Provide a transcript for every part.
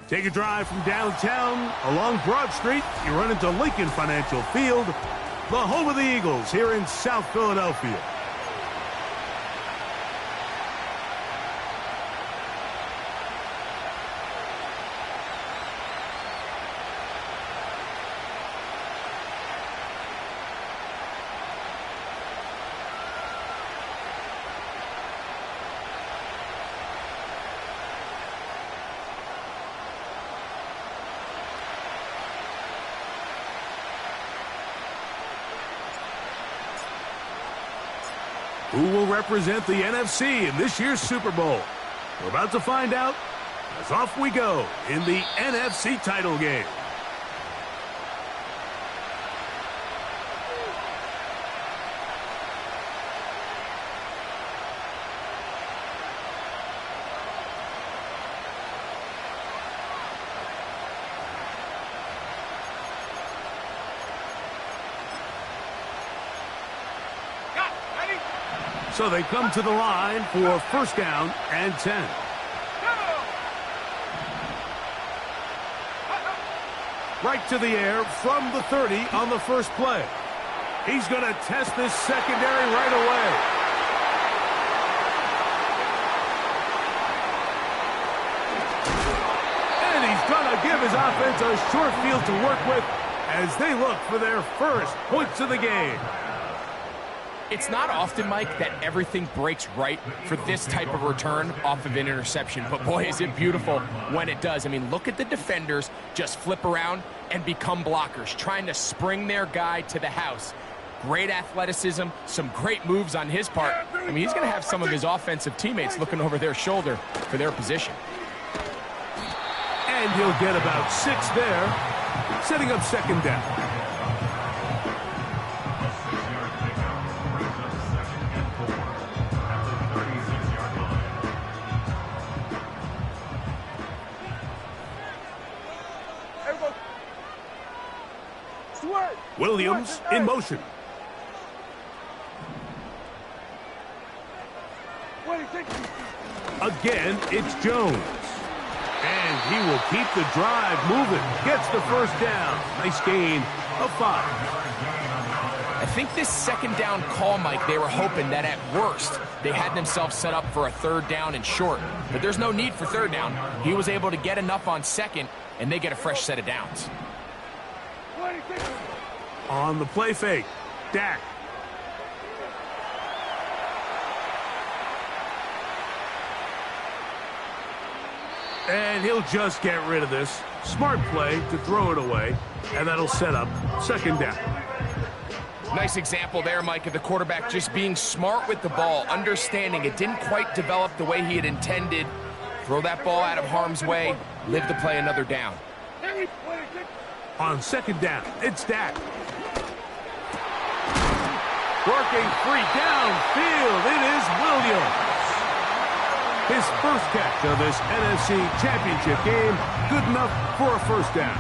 Take a drive from downtown along Broad Street. You run into Lincoln Financial Field, the home of the Eagles here in South Philadelphia. Who will represent the NFC in this year's Super Bowl? We're about to find out as off we go in the NFC title game. So they come to the line for first down and 10. Right to the air from the 30 on the first play. He's going to test this secondary right away. And he's going to give his offense a short field to work with as they look for their first points of the game. It's not often, Mike, that everything breaks right for this type of return off of an interception. But, boy, is it beautiful when it does. I mean, look at the defenders just flip around and become blockers, trying to spring their guy to the house. Great athleticism, some great moves on his part. I mean, he's going to have some of his offensive teammates looking over their shoulder for their position. And he'll get about 6 there, setting up second down. Williams in motion. Again, it's Jones. And he will keep the drive moving. Gets the first down. Nice gain of 5. I think this second down call, Mike, they were hoping that at worst they had themselves set up for a third down and short. But there's no need for third down. He was able to get enough on second, and they get a fresh set of downs. On the play fake, Dak. And he'll just get rid of this. Smart play to throw it away, and that'll set up second down. Nice example there, Mike, of the quarterback just being smart with the ball, understanding it didn't quite develop the way he had intended. Throw that ball out of harm's way, live to play another down. On second down, it's Dak. Working free downfield, it is Williams. His first catch of this NFC Championship game, good enough for a first down.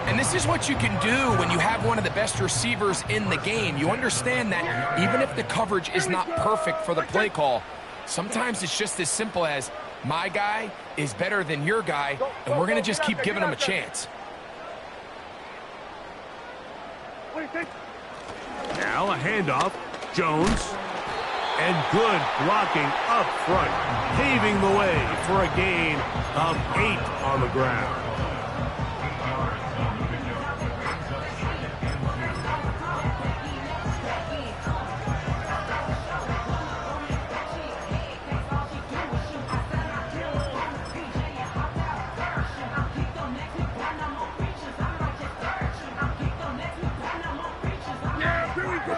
And this is what you can do when you have one of the best receivers in the game. You understand that even if the coverage is not perfect for the play call, sometimes it's just as simple as, my guy is better than your guy, and we're going to just keep giving him a chance. Now a handoff, Jones, and good blocking up front, paving the way for a gain of 8 on the ground.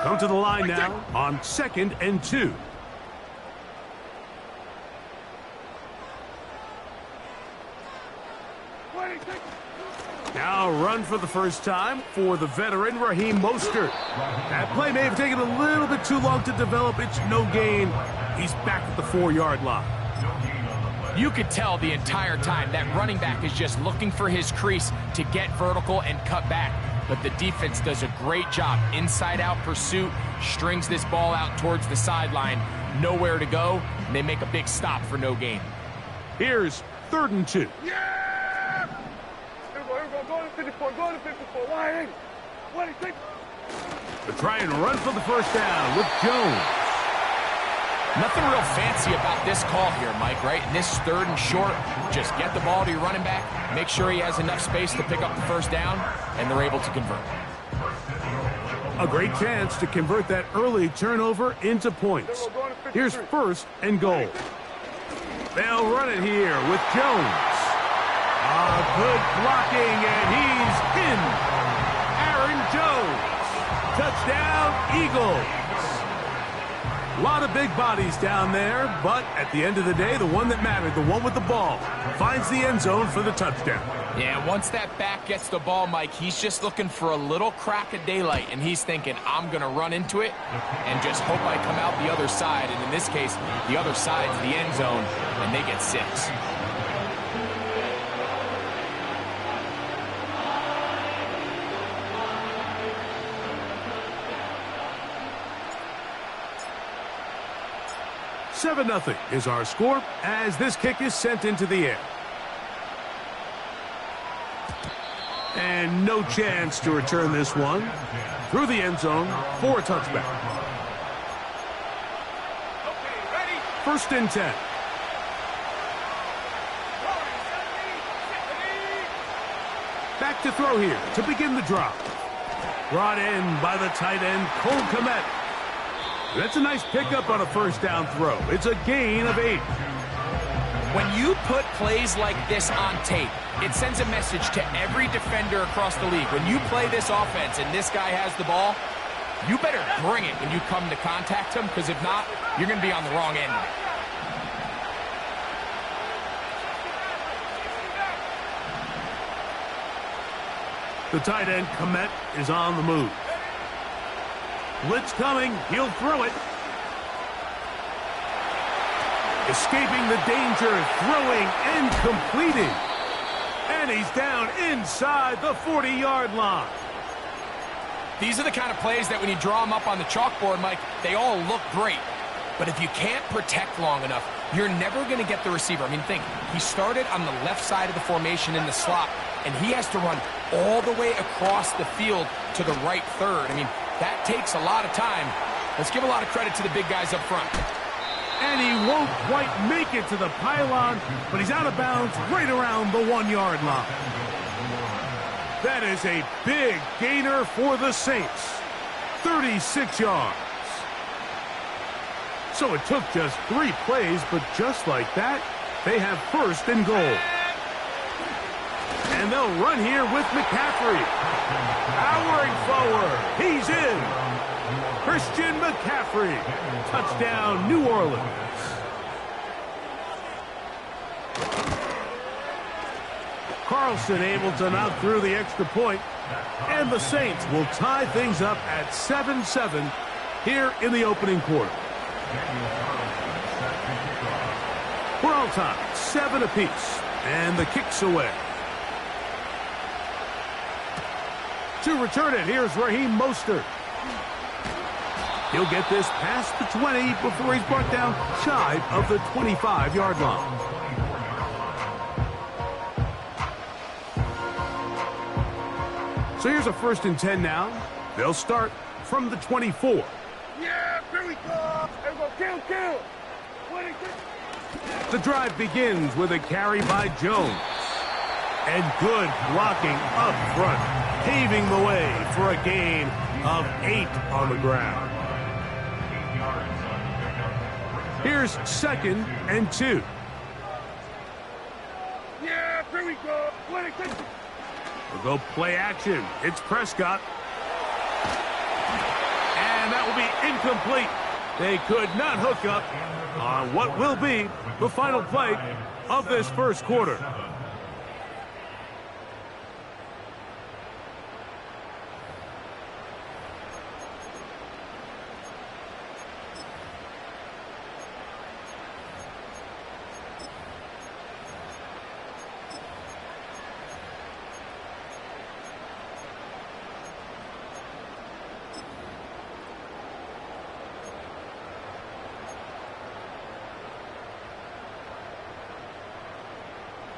Come to the line now on 2nd and 2. Now run for the first time for the veteran Raheem Mostert. That play may have taken a little bit too long to develop. It's no gain. He's back at the 4-yard line. You could tell the entire time that running back is just looking for his crease to get vertical and cut back. But the defense does a great job. Inside-out pursuit, strings this ball out towards the sideline. Nowhere to go, and they make a big stop for no gain. Here's 3rd and 2. To try and run for the first down with Jones. Nothing real fancy about this call here, Mike, right? In this 3rd and short, just get the ball to your running back, make sure he has enough space to pick up the first down, and they're able to convert. A great chance to convert that early turnover into points. Here's 1st and goal. They'll run it here with Jones. Good blocking, and he's in. Aaron Jones. Touchdown, Eagles. A lot of big bodies down there, but at the end of the day, the one that mattered, the one with the ball, finds the end zone for the touchdown. Yeah, once that back gets the ball, Mike, he's just looking for a little crack of daylight, and he's thinking, I'm going to run into it and just hope I come out the other side. And in this case, the other side's the end zone, and they get 6. 7-0 is our score as this kick is sent into the air. And no chance to return this one through the end zone for a touchback. 1st and 10. Back to throw here to begin the drop. Brought in by the tight end, Cole Kmet. That's a nice pickup on a first down throw. It's a gain of 8. When you put plays like this on tape, it sends a message to every defender across the league. When you play this offense and this guy has the ball, you better bring it when you come to contact him, because if not, you're going to be on the wrong end. The tight end, Kmet, is on the move. Blitz coming. He'll throw it. Escaping the danger, throwing and completing. And he's down inside the 40-yard line. These are the kind of plays that when you draw them up on the chalkboard, Mike, they all look great. But if you can't protect long enough, you're never going to get the receiver. I mean, think, he started on the left side of the formation in the slot, and he has to run all the way across the field to the right third. I mean, that takes a lot of time. Let's give a lot of credit to the big guys up front. And he won't quite make it to the pylon, but he's out of bounds right around the 1-yard line. That is a big gainer for the Saints. 36 yards. So it took just 3 plays, but just like that, they have 1st and goal. And they'll run here with McCaffrey. Powering forward. He's in. Christian McCaffrey. Touchdown, New Orleans. Carlson able to knock through the extra point. And the Saints will tie things up at 7-7 here in the opening quarter. We're all tied, 7 apiece. And the kick's away. To return it, here's Raheem Mostert. He'll get this past the 20 before he's brought down shy of the 25-yard line. So here's a 1st and 10 now. They'll start from the 24. Yeah, here we go. There we go. Kill. The drive begins with a carry by Jones. And good blocking up front, paving the way for a gain of 8 on the ground. Here's 2nd and 2. Yeah, here we go. We'll go play action. It's Prescott. And that will be incomplete. They could not hook up on what will be the final play of this first quarter.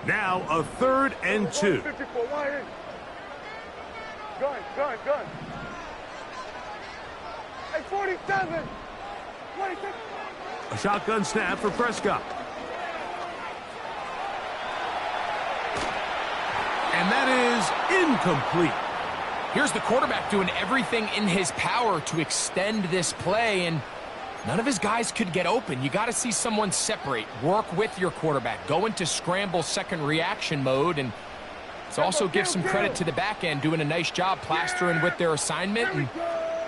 Now a 3rd and 2. Gun. Hey, 47. 26. A shotgun snap for Prescott. And that is incomplete. Here's the quarterback doing everything in his power to extend this play, and none of his guys could get open. You got to see someone separate, work with your quarterback, go into scramble second reaction mode, and let's also give some credit to the back end doing a nice job plastering with their assignment, and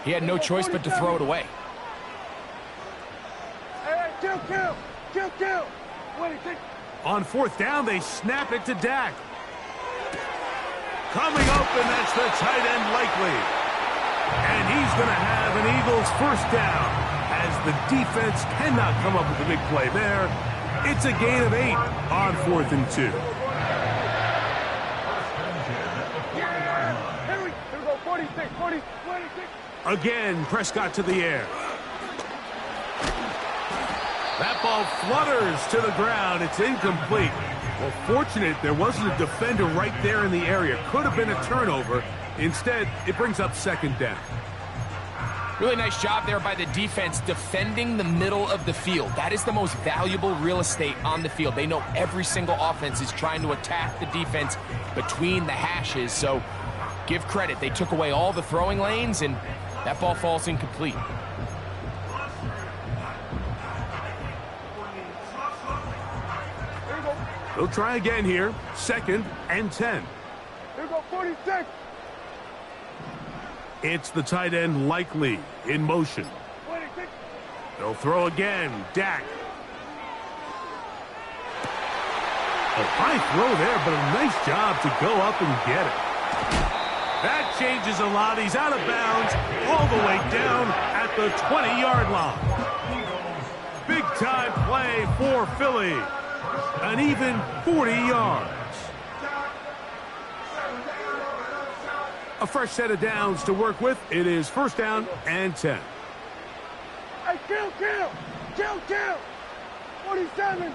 he had no choice but to throw it away. Hey, kill. 26. On fourth down, they snap it to Dak. Coming open, that's the tight end likely. And he's going to have an Eagles first down as the defense cannot come up with a big play there. It's a gain of 8 on 4th and 2. Here we go, 46. Again, Prescott to the air. That ball flutters to the ground. It's incomplete. Well, fortunate there wasn't a defender right there in the area. Could have been a turnover. Instead, it brings up second down. Really nice job there by the defense defending the middle of the field. That is the most valuable real estate on the field. They know every single offense is trying to attack the defense between the hashes. So give credit. They took away all the throwing lanes, and that ball falls incomplete. They'll try again here. 2nd and 10. Here we go, 46. It's the tight end likely in motion. 26. They'll throw again. Dak. A high throw there, but a nice job to go up and get it. That changes a lot. He's out of bounds all the way down at the 20-yard line. Big-time play for Philly. An even 40 yards. A fresh set of downs to work with. It is 1st down and 10. Hey, kill. 47.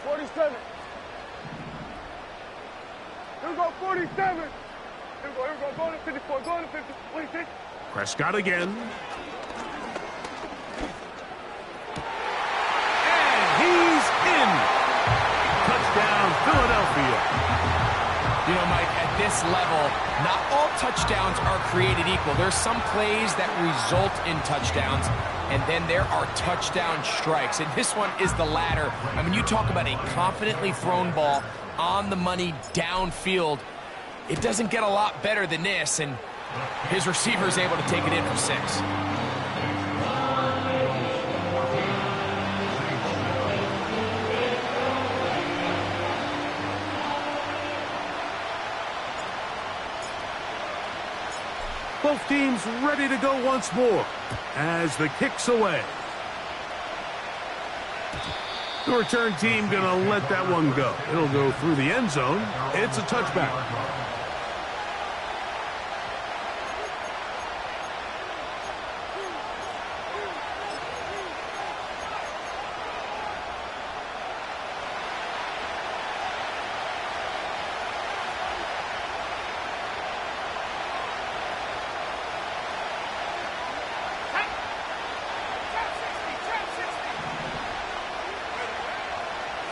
47. Here we go, 47. Here we go, going to 54, going to 50, 26. Prescott again. He's in. Touchdown, Philadelphia. You know, Mike, at this level, not all touchdowns are created equal. There's some plays that result in touchdowns, and then there are touchdown strikes. And this one is the latter. I mean, you talk about a confidently thrown ball on the money downfield. It doesn't get a lot better than this, and his receiver is able to take it in for 6. Both teams ready to go once more as the kick's away. The return team going to let that one go. It'll go through the end zone. It's a touchback.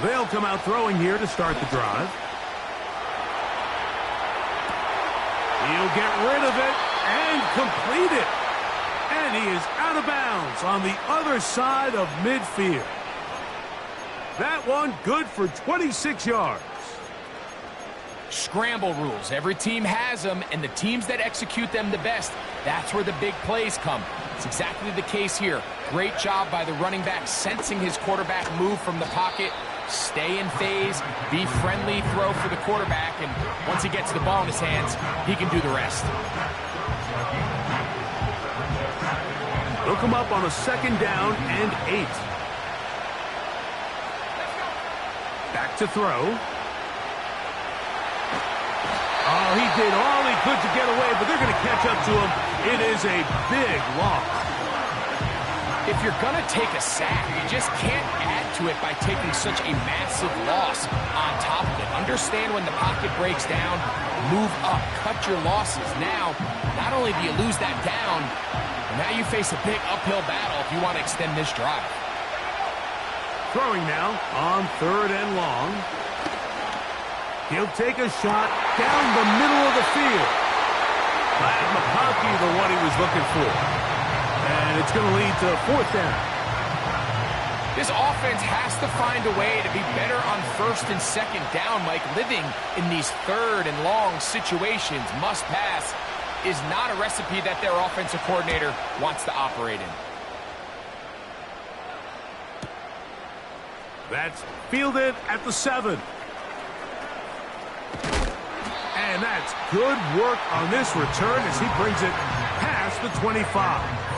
They'll come out throwing here to start the drive. He'll get rid of it and complete it. And he is out of bounds on the other side of midfield. That one good for 26 yards. Scramble rules. Every team has them, and the teams that execute them the best, that's where the big plays come. It's exactly the case here. Great job by the running back sensing his quarterback move from the pocket. Stay in phase, be friendly, throw for the quarterback, and once he gets the ball in his hands, he can do the rest. They'll come up on a 2nd down and 8. Back to throw. Oh, he did all he could to get away, but they're going to catch up to him. It is a big loss. If you're going to take a sack, you just can't add to it by taking such a massive loss on top of it. Understand when the pocket breaks down, move up, cut your losses. Now, not only do you lose that down, now you face a big uphill battle if you want to extend this drive. Throwing now on 3rd and long. He'll take a shot down the middle of the field. Glad McConkey, the one he was looking for. And it's going to lead to 4th down. This offense has to find a way to be better on 1st and 2nd down, Mike. Living in these 3rd and long situations, must pass, is not a recipe that their offensive coordinator wants to operate in. That's fielded at the 7. And that's good work on this return as he brings it past the 25.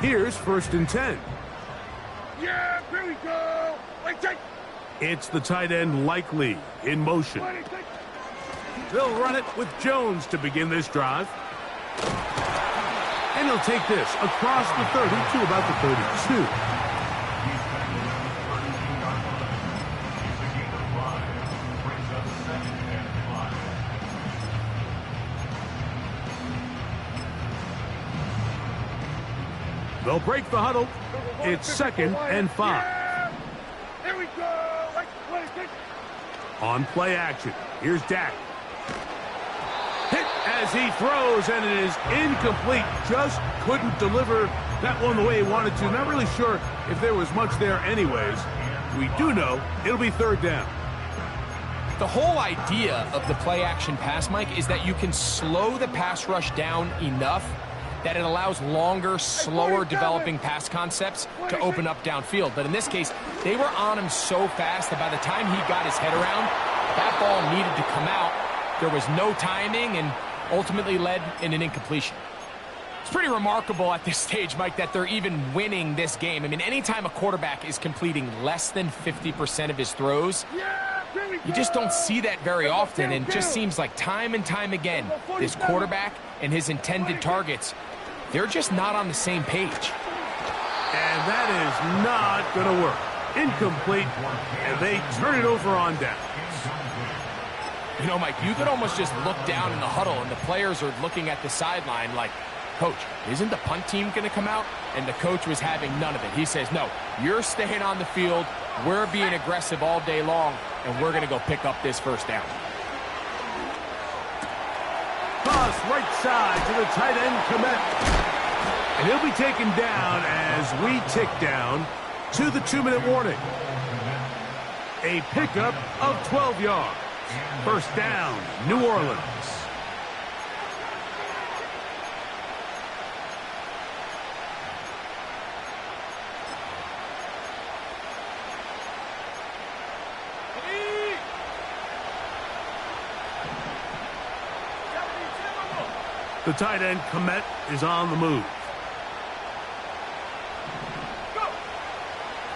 Here's 1st and 10. Yeah, here we go. Wait, take. It's the tight end Likely in motion. They'll run it with Jones to begin this drive. And he'll take this across the 30 to about the 32. They'll break the huddle. It's 2nd and 5. Here we go. On play action, here's Dak. Hit as he throws, and it is incomplete. Just couldn't deliver that one the way he wanted to. Not really sure if there was much there anyways. We do know it'll be 3rd down. The whole idea of the play action pass, Mike, is that you can slow the pass rush down enough that it allows longer, slower developing pass concepts to open up downfield. But in this case, they were on him so fast that by the time he got his head around, that ball needed to come out. There was no timing and ultimately led in an incompletion. It's pretty remarkable at this stage, Mike, that they're even winning this game. I mean, anytime a quarterback is completing less than 50% of his throws, you just don't see that very often, and it just seems like time and time again, this quarterback and his intended targets, they're just not on the same page. And that is not going to work. Incomplete, and they turn it over on down. You know, Mike, you could almost just look down in the huddle, and the players are looking at the sideline like, Coach, isn't the punt team going to come out? And the coach was having none of it. He says, no, you're staying on the field. We're being aggressive all day long, and we're going to go pick up this 1st down. Toss right side to the tight end, Komet. And he'll be taken down as we tick down to the 2-minute warning. A pickup of 12 yards. 1st down, New Orleans. The tight end, Komet, is on the move.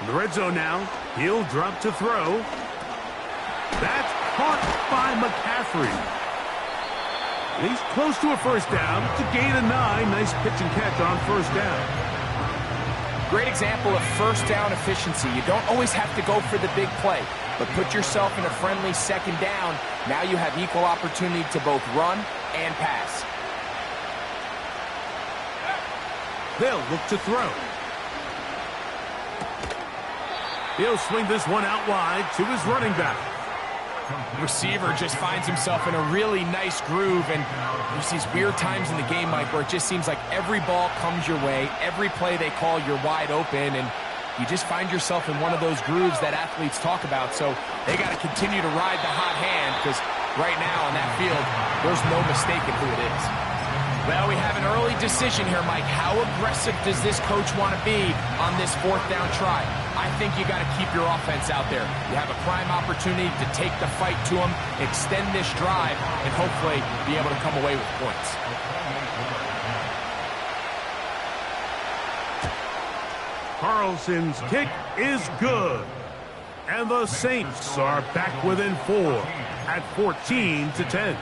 In the red zone now, he'll drop to throw. That's caught by McCaffrey. And he's close to a 1st down. It's a gain of 9. Nice pitch and catch on 1st down. Great example of 1st down efficiency. You don't always have to go for the big play, but put yourself in a friendly 2nd down. Now you have equal opportunity to both run and pass. They'll look to throw. He'll swing this one out wide to his running back. Receiver just finds himself in a really nice groove, and there's these weird times in the game, Mike, where it just seems like every ball comes your way, every play they call, you're wide open, and you just find yourself in one of those grooves that athletes talk about. So they got to continue to ride the hot hand, because right now on that field, there's no mistaking who it is. Well, we have an early decision here, Mike. How aggressive does this coach want to be on this 4th down try? I think you got to keep your offense out there. You have a prime opportunity to take the fight to them, extend this drive, and hopefully be able to come away with points. Carlson's kick is good. And the Saints are back within 4 at 14-10.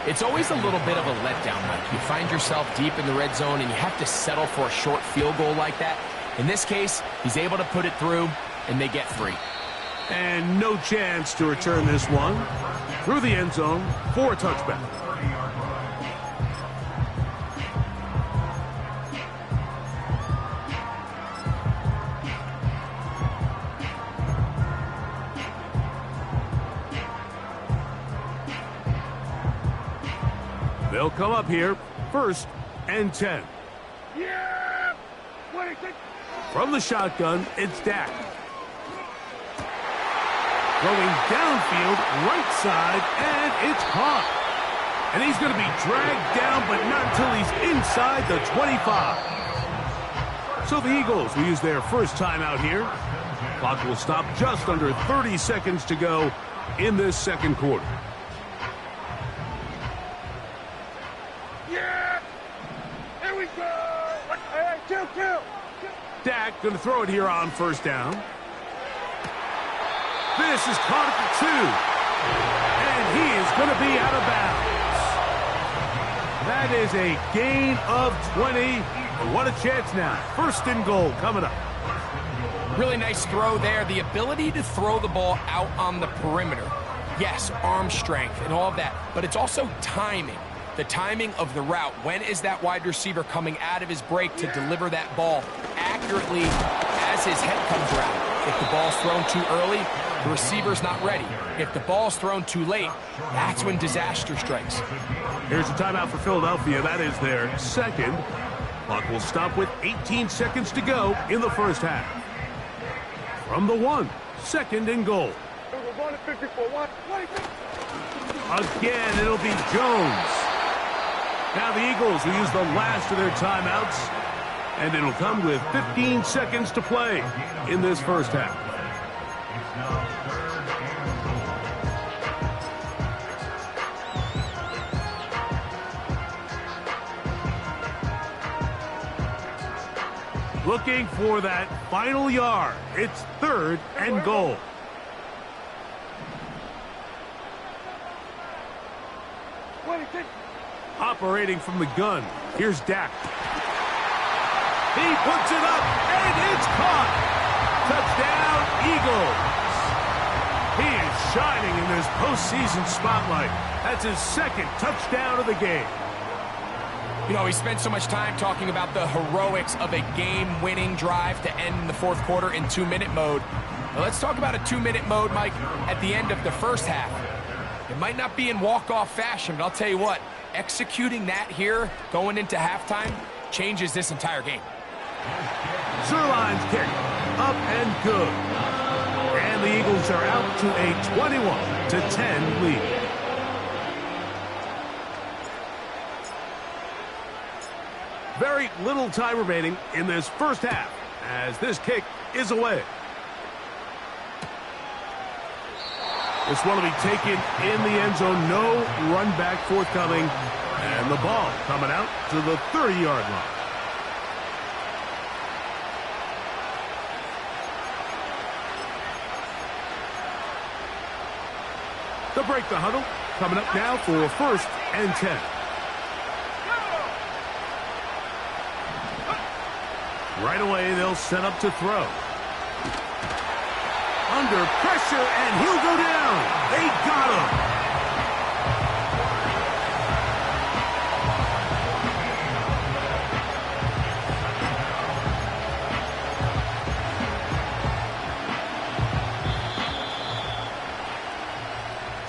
It's always a little bit of a letdown, Mike. You find yourself deep in the red zone and you have to settle for a short field goal like that. In this case, he's able to put it through, and they get 3. And no chance to return this one through the end zone for a touchback. They'll come up here, 1st and 10. Yeah! From the shotgun, it's Dak. Throwing downfield, right side, and it's caught. And he's going to be dragged down, but not until he's inside the 25. So the Eagles will use their first time out here. Clock will stop just under 30 seconds to go in this second quarter. Yeah! Here we go! Hey, kill! Dak going to throw it here on 1st down. This is caught at the 2. And he is going to be out of bounds. That is a gain of 20. What a chance now. 1st and goal coming up. Really nice throw there. The ability to throw the ball out on the perimeter. Yes, arm strength and all of that, but it's also timing. The timing of the route. When is that wide receiver coming out of his break to deliver that ball accurately as his head comes around? If the ball's thrown too early, the receiver's not ready. If the ball's thrown too late, that's when disaster strikes. Here's a timeout for Philadelphia. That is their 2nd. Clock will stop with 18 seconds to go in the 1st half. From the 1, 2nd and goal. Again, it'll be Jones. Now the Eagles will use the last of their timeouts, and it'll come with 15 seconds to play in this 1st half. Looking for that final yard. It's 3rd and goal. Operating from the gun. Here's Dak. He puts it up, and it's caught. Touchdown, Eagles. He is shining in this postseason spotlight. That's his 2nd touchdown of the game. You know, he spent so much time talking about the heroics of a game-winning drive to end the 4th quarter in 2-minute mode. Now let's talk about a 2-minute mode, Mike, at the end of the 1st half. It might not be in walk-off fashion, but I'll tell you what, executing that here going into halftime changes this entire game. Sirline's kick, up and good. And the Eagles are out to a 21-10 lead. Very little time remaining in this 1st half as this kick is away. This one will be taken in the end zone. No run back forthcoming. And the ball coming out to the 30-yard line. To break the huddle, coming up now for 1st and 10. Right away, they'll set up to throw. Under pressure, and he'll go down. They got him.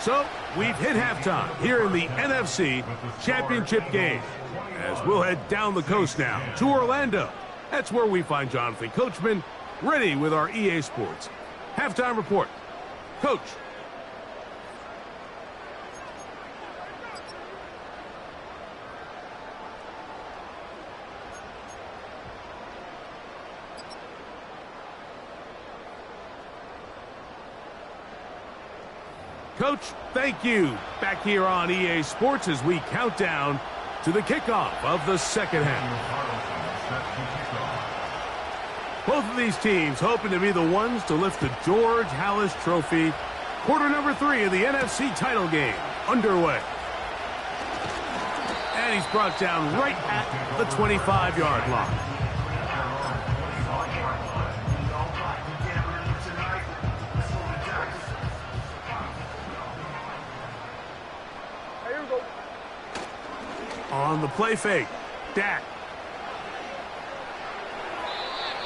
So, we've hit halftime here in the NFC Championship game. As we'll head down the coast now to Orlando. That's where we find Jonathan Coachman ready with our EA Sports halftime report. Coach. Coach, thank you. Back here on EA Sports as we count down to the kickoff of the 2nd half. Both of these teams hoping to be the ones to lift the George Halas Trophy. Quarter number 3 of the NFC title game underway. And he's brought down right at the 25-yard line. On the play fake, Dak.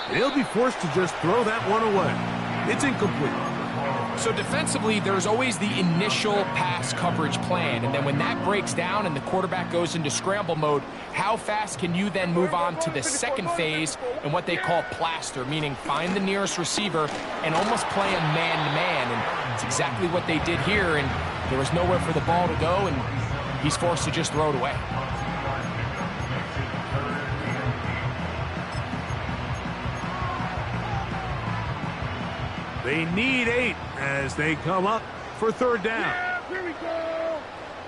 And he'll be forced to just throw that one away. It's incomplete. So defensively, there's always the initial pass coverage plan, and then when that breaks down and the quarterback goes into scramble mode, how fast can you then move on to the second phase and what they call plaster, meaning find the nearest receiver and almost play a man-to-man, and it's exactly what they did here, and there was nowhere for the ball to go, and he's forced to just throw it away. They need 8 as they come up for third down. Yeah, here we go.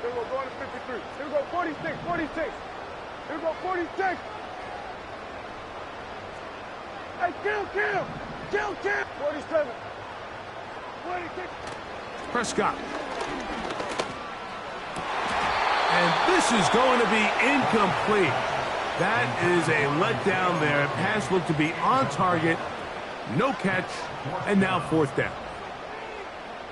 Here we go, going to 53. Here we go, 46, 46. Here we go, 46. Hey, kill. 47. 26. Prescott. And this is going to be incomplete. That is a letdown there. Pass looked to be on target. No catch, and now fourth down.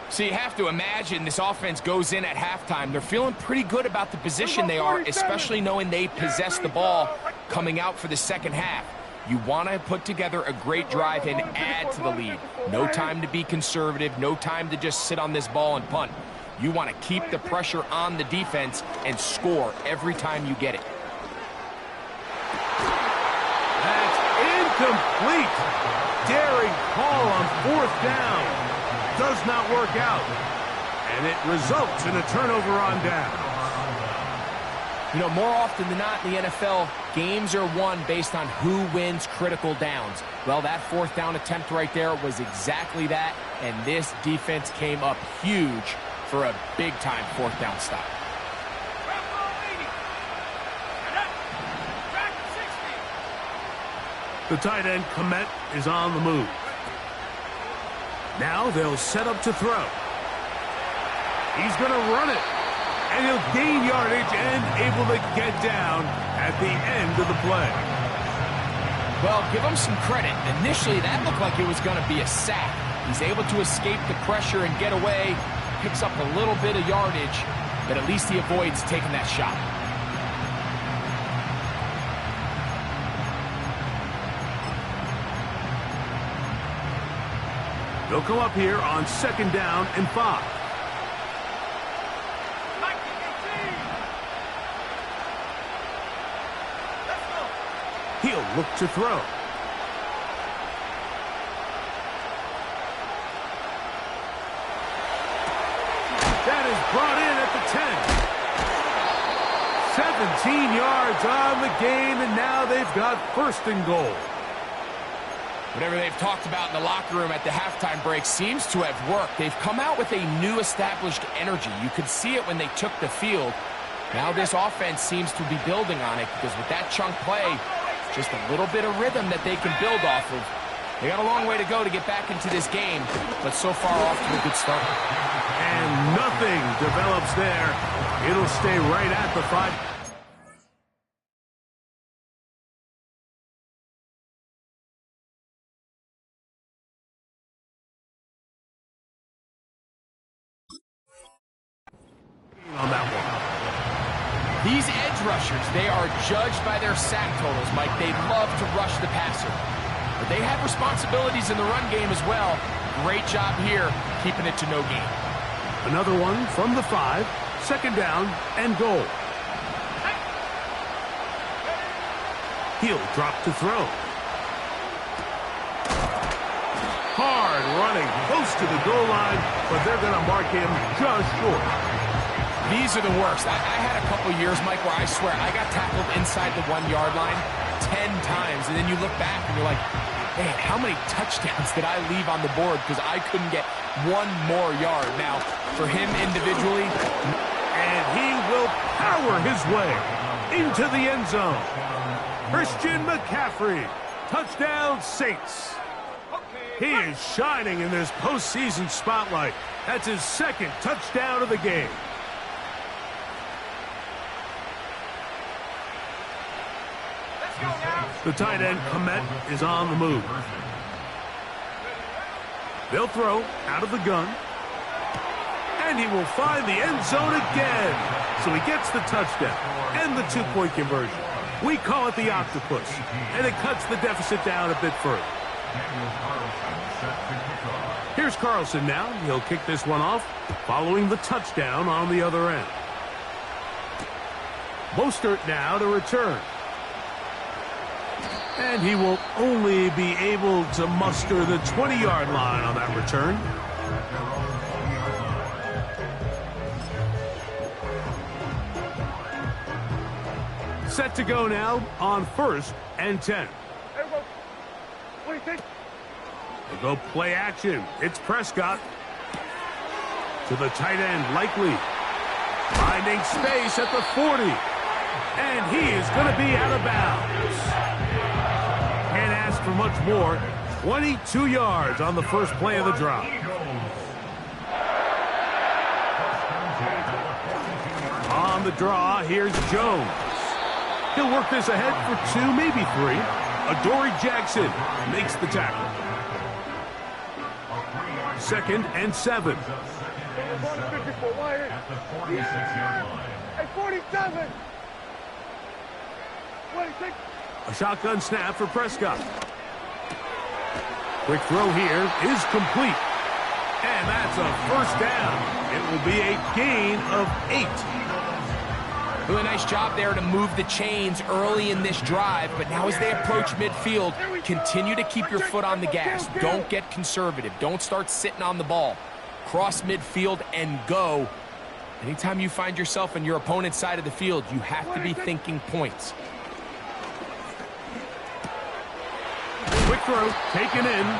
So you have to imagine this offense goes in at halftime. They're feeling pretty good about the position they are, especially knowing they possess the ball coming out for the second half. You want to put together a great drive and add to the lead. No time to be conservative, no time to just sit on this ball and punt. You want to keep the pressure on the defense and score every time you get it. That's incomplete. Daring call on fourth down. Does not work out. And it results in a turnover on down. You know, more often than not in the NFL, games are won based on who wins critical downs. Well, that fourth down attempt right there was exactly that, and this defense came up huge for a big-time fourth down stop. The tight end, Komet, is on the move. Now they'll set up to throw. He's going to run it. And he'll gain yardage and able to get down at the end of the play. Well, give him some credit. Initially, that looked like it was going to be a sack. He's able to escape the pressure and get away. Picks up a little bit of yardage, but at least he avoids taking that shot. They'll come up here on second down and 5. He'll look to throw. That is brought in at the 10. 17 yards on the gain, and now they've got first and goal. Whatever they've talked about in the locker room at the halftime break seems to have worked. They've come out with a new established energy. You could see it when they took the field. Now this offense seems to be building on it because with that chunk play, just a little bit of rhythm that they can build off of. They got a long way to go to get back into this game, but so far off to a good start. And nothing develops there. It'll stay right at the 5. On that one. These edge rushers, they are judged by their sack totals, Mike. They love to rush the passer. But they have responsibilities in the run game as well. Great job here, keeping it to no gain. Another one from the 5. Second down and goal. He'll drop to throw. Hard running, close to the goal line, but they're going to mark him just short. These are the worst. I had a couple years, Mike, where I swear I got tackled inside the 1-yard line 10 times, and then you look back and you're like, man, how many touchdowns did I leave on the board because I couldn't get one more yard? Now, for him individually, and he will power his way into the end zone. Christian McCaffrey Touchdown, Saints. He is shining in this postseason spotlight. That's his second touchdown of the game. Let's go now. The tight end, Komet, is on the move. They'll throw out of the gun. And he will find the end zone again. So he gets the touchdown and the two-point conversion. We call it the octopus. And it cuts the deficit down a bit further. Here's Carlson now. He'll kick this one off, following the touchdown on the other end. Mostert now to return. And he will only be able to muster the 20-yard line on that return. Set to go now on 1st and 10. There we go. What do you think? They'll go play action. It's Prescott. To the tight end, Likely. Finding space at the 40. And he is going to be out of bounds. Can't ask for much more. 22 yards on the first play of the drive. On the draw, here's Jones. He'll work this ahead for 2, maybe 3. Adoree Jackson makes the tackle. 2nd and 7. Hey, 47. A shotgun snap for Prescott. Quick throw here is complete. And that's a first down. It will be a gain of 8. Really nice job there to move the chains early in this drive, but now as they approach midfield, continue to keep your foot on the gas. Don't get conservative. Don't start sitting on the ball. Cross midfield and go. Anytime you find yourself on your opponent's side of the field, you have to be thinking points. Quick throw, taken in.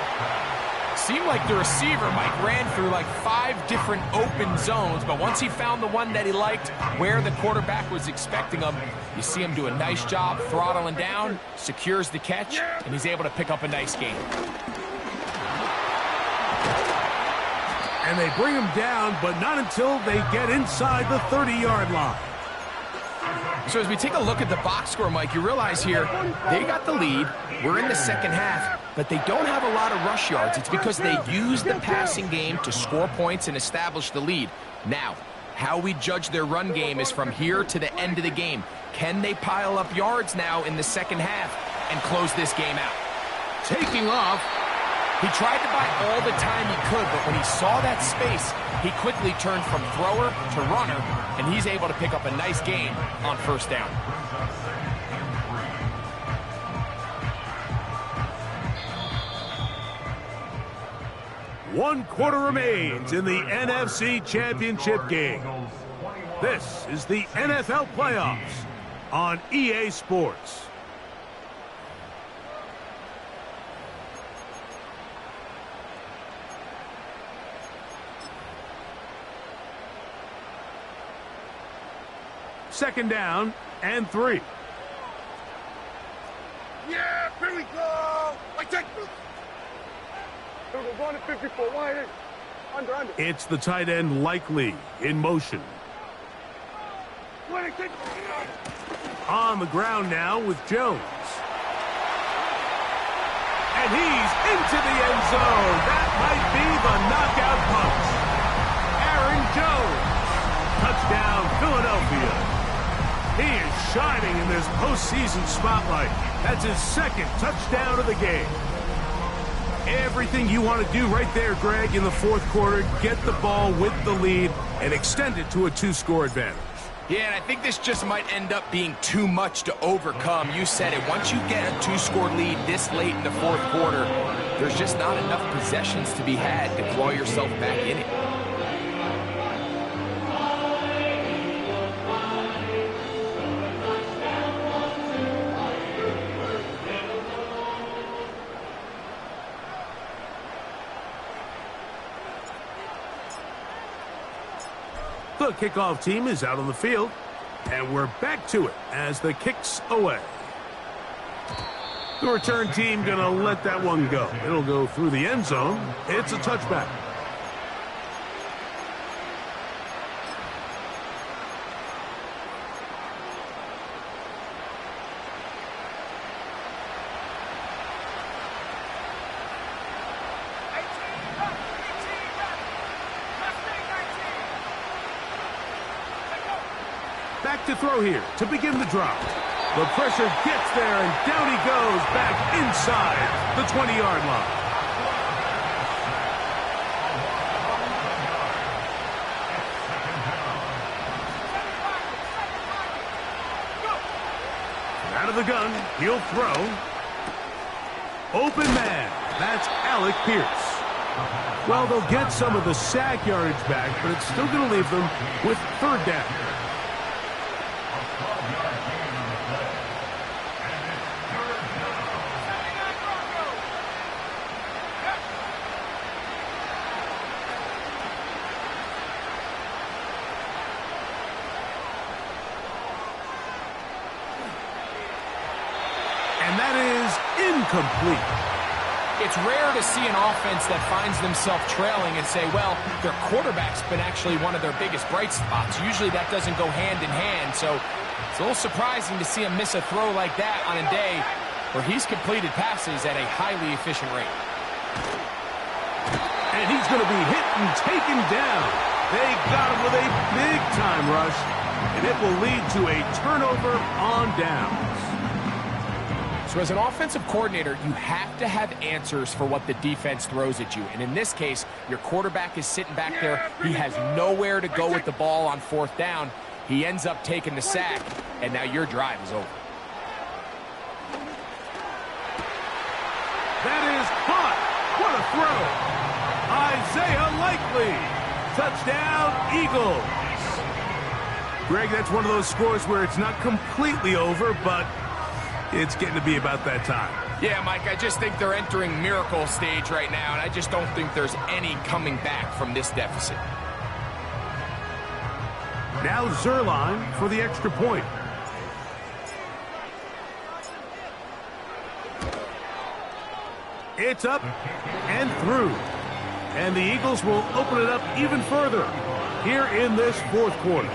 Seemed like the receiver, Mike, ran through like 5 different open zones, but once he found the one that he liked, where the quarterback was expecting him, you see him do a nice job throttling down, secures the catch, and he's able to pick up a nice gain. And they bring him down, but not until they get inside the 30-yard line. So as we take a look at the box score, Mike, you realize here, they got the lead. We're in the second half, but they don't have a lot of rush yards. It's because they use the passing game to score points and establish the lead. Now, how we judge their run game is from here to the end of the game. Can they pile up yards now in the second half and close this game out? Taking off. He tried to buy all the time he could, but when he saw that space, he quickly turned from thrower to runner, and he's able to pick up a nice gain on first down. One quarter remains in the NFC Championship game. This is the NFL Playoffs on EA Sports. Second down and 3. Yeah, here we go. Like that. Here we go, going to 54. Wide in. Under. It's the tight end Likely in motion. On the ground now with Jones. And he's into the end zone. That might be the knockout punch. Aaron Jones. Touchdown, Philadelphia. He is shining in this postseason spotlight. That's his second touchdown of the game. Everything you want to do right there, Greg, in the fourth quarter, get the ball with the lead and extend it to a 2-score advantage. Yeah, and I think this just might end up being too much to overcome. You said it. Once you get a 2-score lead this late in the fourth quarter, there's just not enough possessions to be had to claw yourself back in it. The kickoff team is out on the field, and we're back to it as the kick's away. The return team going to let that one go. It'll go through the end zone. It's a touchback. Back to throw here to begin the drop. The pressure gets there, and down he goes back inside the 20-yard line. Out of the gun, he'll throw. Open man, that's Alec Pierce. Well, they'll get some of the sack yardage back, but it's still going to leave them with third down. And that is incomplete. It's rare to see an offense that finds themselves trailing and say, well, their quarterback's been actually one of their biggest bright spots. Usually that doesn't go hand in hand, so it's a little surprising to see him miss a throw like that on a day where he's completed passes at a highly efficient rate. And he's going to be hit and taken down. They got him with a big-time rush, and it will lead to a turnover on downs. So as an offensive coordinator, you have to have answers for what the defense throws at you. And in this case, your quarterback is sitting back there. He has nowhere to go with the ball on fourth down. He ends up taking the sack, and now your drive is over. That is caught. What a throw. Isaiah Likely. Touchdown, Eagles. Greg, that's one of those scores where it's not completely over, but it's getting to be about that time. Yeah, Mike, I just think they're entering miracle stage right now, and I just don't think there's any coming back from this deficit. Now Zerline for the extra point. It's up and through. And the Eagles will open it up even further here in this fourth quarter.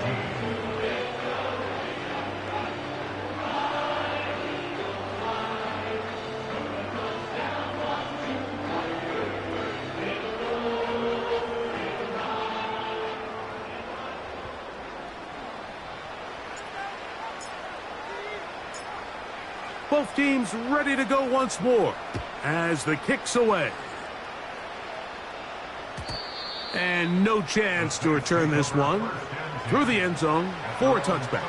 Both teams ready to go once more as the kick's away. And no chance to return this one through the end zone for a touchback.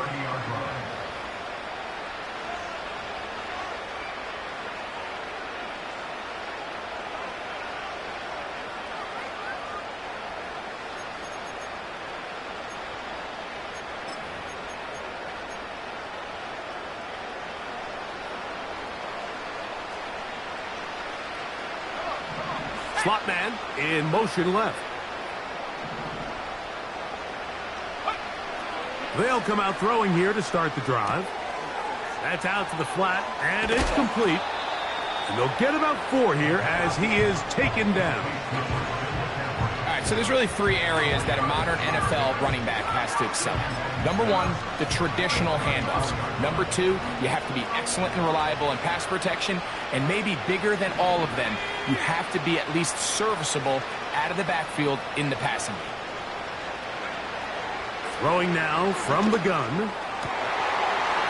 Slot man in motion left. They'll come out throwing here to start the drive. That's out to the flat, and it's complete. And they'll get about 4 here as he is taken down. All right, so there's really 3 areas that a modern NFL running back has to excel in. Number 1, the traditional handoffs. Number 2, you have to be excellent and reliable in pass protection. And maybe bigger than all of them, you have to be at least serviceable out of the backfield in the passing game. Throwing now from the gun.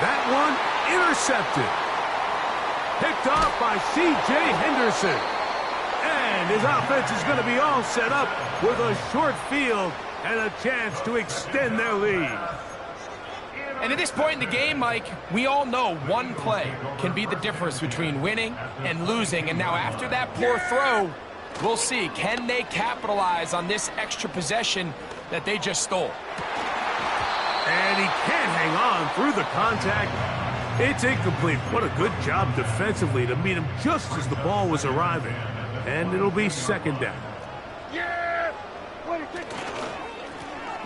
That one intercepted. Picked off by C.J. Henderson. And his offense is going to be all set up with a short field and a chance to extend their lead. And at this point in the game, Mike, we all know one play can be the difference between winning and losing. And now after that poor throw, we'll see. Can they capitalize on this extra possession that they just stole? And he can't hang on through the contact. It's incomplete. What a good job defensively to meet him just as the ball was arriving. And it'll be second down. Yeah!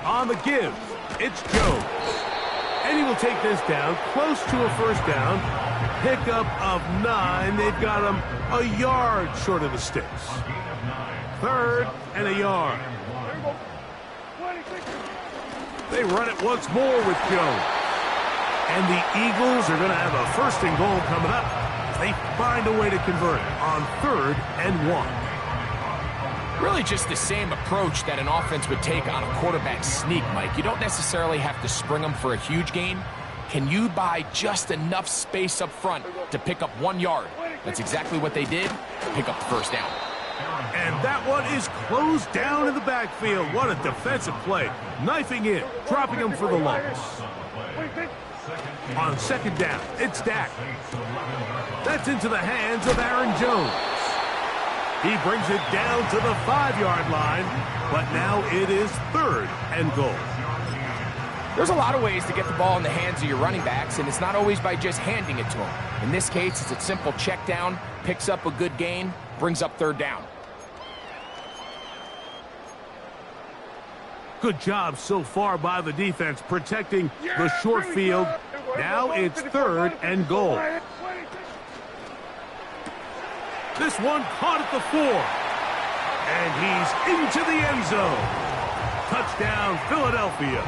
On the give, it's Jones. And he will take this down close to a first down. pickup of 9. They've got him a yard short of the sticks. 3rd and a yard. They run it once more with Jones. And the Eagles are going to have a 1st and goal coming up as they find a way to convert on 3rd and 1. Really just the same approach that an offense would take on a quarterback sneak, Mike. You don't necessarily have to spring them for a huge gain. Can you buy just enough space up front to pick up 1 yard? That's exactly what they did. Pick up the 1st down. And that one is closed down in the backfield. What a defensive play. Knifing in, dropping him for the loss. On 2nd down, it's Dak. That's into the hands of Aaron Jones. He brings it down to the 5-yard line, but now it is 3rd and goal. There's a lot of ways to get the ball in the hands of your running backs, and it's not always by just handing it to them. In this case, it's a simple check down, picks up a good gain, brings up 3rd down. Good job so far by the defense protecting the short field. Now it's 3rd and goal. This one caught at the 4. And he's into the end zone. Touchdown, Philadelphia.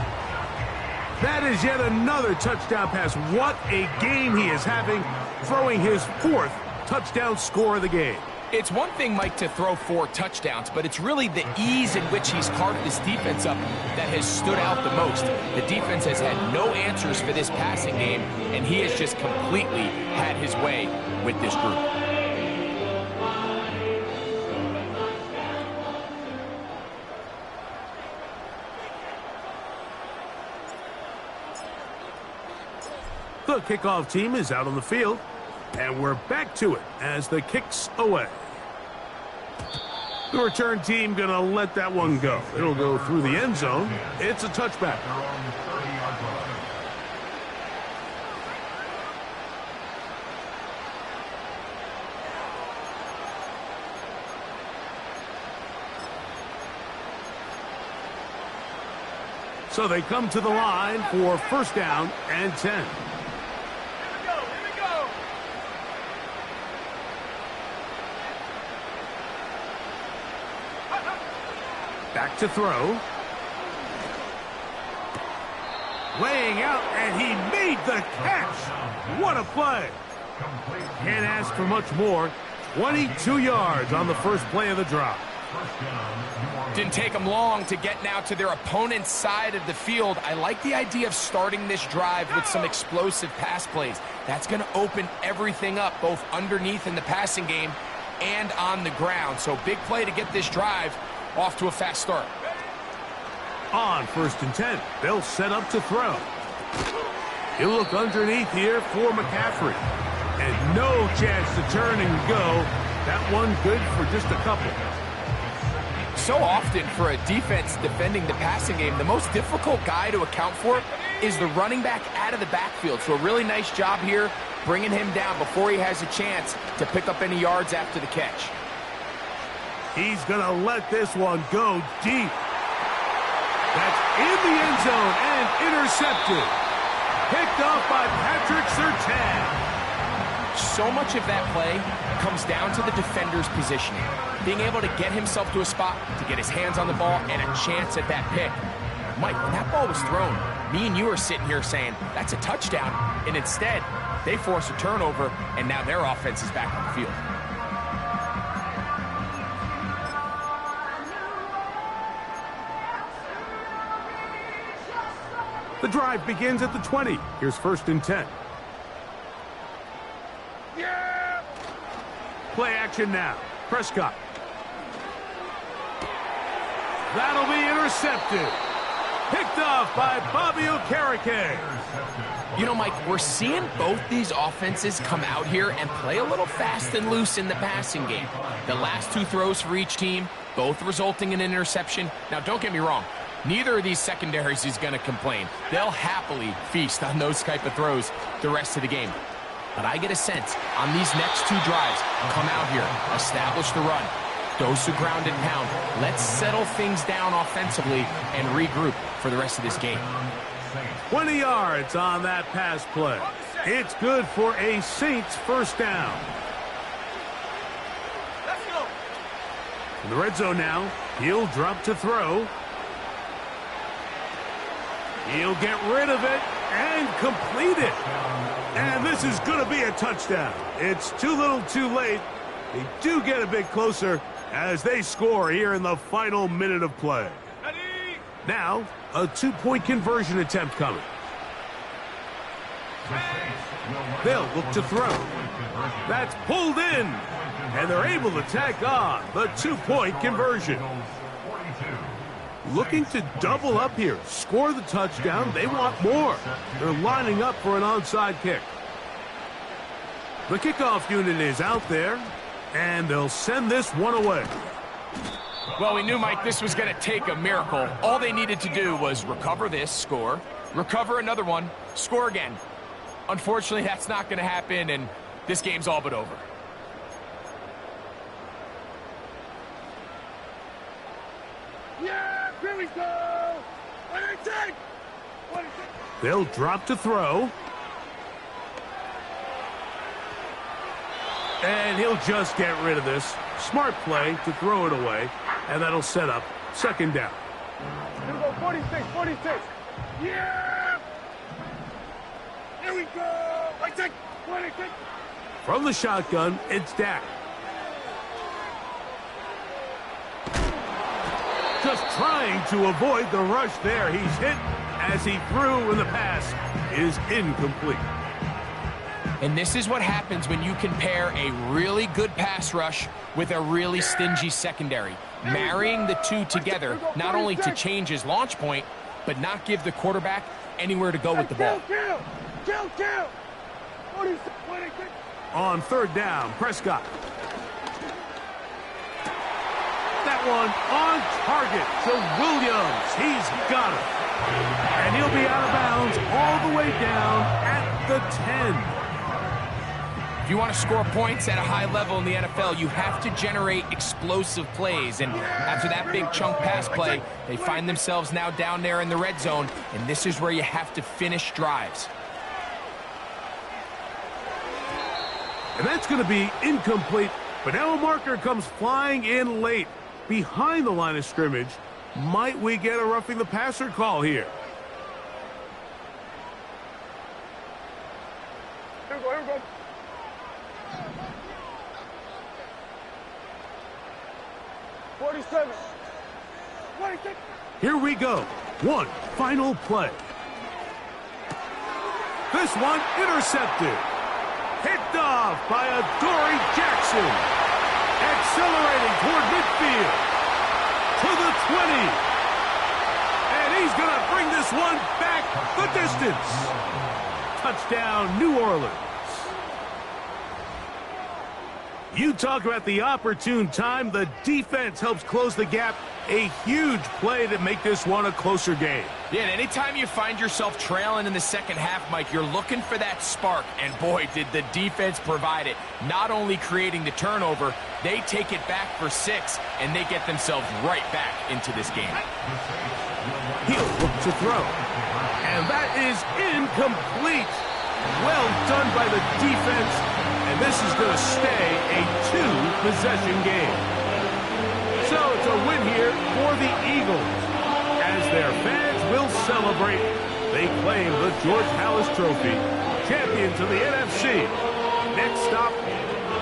That is yet another touchdown pass. What a game he is having, throwing his 4th touchdown score of the game. It's one thing, Mike, to throw 4 touchdowns, but it's really the ease in which he's carved this defense up that has stood out the most. The defense has had no answers for this passing game, and he has just completely had his way with this group. The kickoff team is out on the field, and we're back to it as the kick's away. The return team going to let that one go. It'll go through the end zone. It's a touchback. So they come to the line for 1st down and 10. Back to throw. Laying out, and he made the catch. What a play. Can't ask for much more. 22 yards on the first play of the drive. Didn't take them long to get now to their opponent's side of the field. I like the idea of starting this drive with some explosive pass plays. That's going to open everything up, both underneath in the passing game and on the ground. So big play to get this drive off to a fast start. On 1st and 10, they'll set up to throw. He'll look underneath here for McCaffrey. And no chance to turn and go. That one good for just a couple. So often for a defense defending the passing game, the most difficult guy to account for is the running back out of the backfield. So a really nice job here bringing him down before he has a chance to pick up any yards after the catch. He's going to let this one go deep. That's in the end zone and intercepted. Picked off by Patrick Surtain. So much of that play comes down to the defender's positioning. Being able to get himself to a spot, to get his hands on the ball, and a chance at that pick. Mike, when that ball was thrown, me and you are sitting here saying, that's a touchdown. And instead, they force a turnover, and now their offense is back on the field. The drive begins at the 20. Here's 1st and 10. Yeah! Play action now. Prescott. That'll be intercepted. Picked off by Bobby Okereke. You know, Mike, we're seeing both these offenses come out here and play a little fast and loose in the passing game. The last 2 throws for each team, both resulting in an interception. Now, don't get me wrong. Neither of these secondaries is going to complain. They'll happily feast on those type of throws the rest of the game. But I get a sense on these next 2 drives, come out here, establish the run, dose of ground and pound. Let's settle things down offensively and regroup for the rest of this game. 20 yards on that pass play. It's good for a Saints first down. Let's go. In the red zone now, he'll drop to throw. He'll get rid of it and complete it. And this is going to be a touchdown. It's too little too late. They do get a bit closer as they score here in the final minute of play. Now, a two-point conversion attempt coming. They'll look to throw. That's pulled in. And they're able to tack on the two-point conversion. Looking to double up here. Score the touchdown. They want more. They're lining up for an onside kick. The kickoff unit is out there, and they'll send this one away. Well, we knew, Mike, this was going to take a miracle. All they needed to do was recover this, score, recover another one, score again. Unfortunately, that's not going to happen, and this game's all but over. Yeah, here we go. What do you think? They'll drop to throw. And he'll just get rid of this. Smart play to throw it away, and that'll set up second down. Here we go, 46, 46. Yeah! Here we go. I take 26. From the shotgun, it's Dak. Just trying to avoid the rush there. He's hit as he threw, and the pass is incomplete. And this is what happens when you compare a really good pass rush with a really stingy secondary. Marrying the two together, not only to change his launch point, but not give the quarterback anywhere to go with the ball. Kill. 46, 26. On third down, Prescott. That one on target to Williams. He's got it. And he'll be out of bounds all the way down at the 10. If you want to score points at a high level in the NFL, you have to generate explosive plays. And after that big chunk pass play, they find themselves now down there in the red zone. And this is where you have to finish drives. And that's going to be incomplete. But now a marker comes flying in late behind the line of scrimmage. Might we get a roughing the passer call here? Here we go. 47. 26. Here we go. One final play. This one intercepted. Picked off by Adoree Jackson. Accelerating toward midfield. To the 20. And he's going to bring this one back the distance. Touchdown, New Orleans. You talk about the opportune time. The defense helps close the gap. A huge play to make this one a closer game. Yeah, and anytime you find yourself trailing in the second half, Mike, you're looking for that spark. And boy, did the defense provide it. Not only creating the turnover, they take it back for 6, and they get themselves right back into this game. He'll look to throw. And that is incomplete. Well done by the defense. And this is going to stay a 2-possession game. So it's a win here for the Eagles. As their fans will celebrate, they claim the George Halas Trophy, champions of the NFC. Next stop,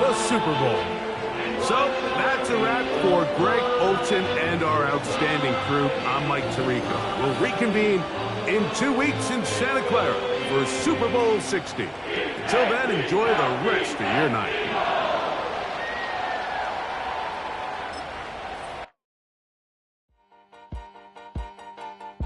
the Super Bowl. So that's a wrap for Greg Olson and our outstanding crew. I'm Mike Tirico. We'll reconvene in 2 weeks in Santa Clara for Super Bowl 60. Until then, enjoy the rest of your night.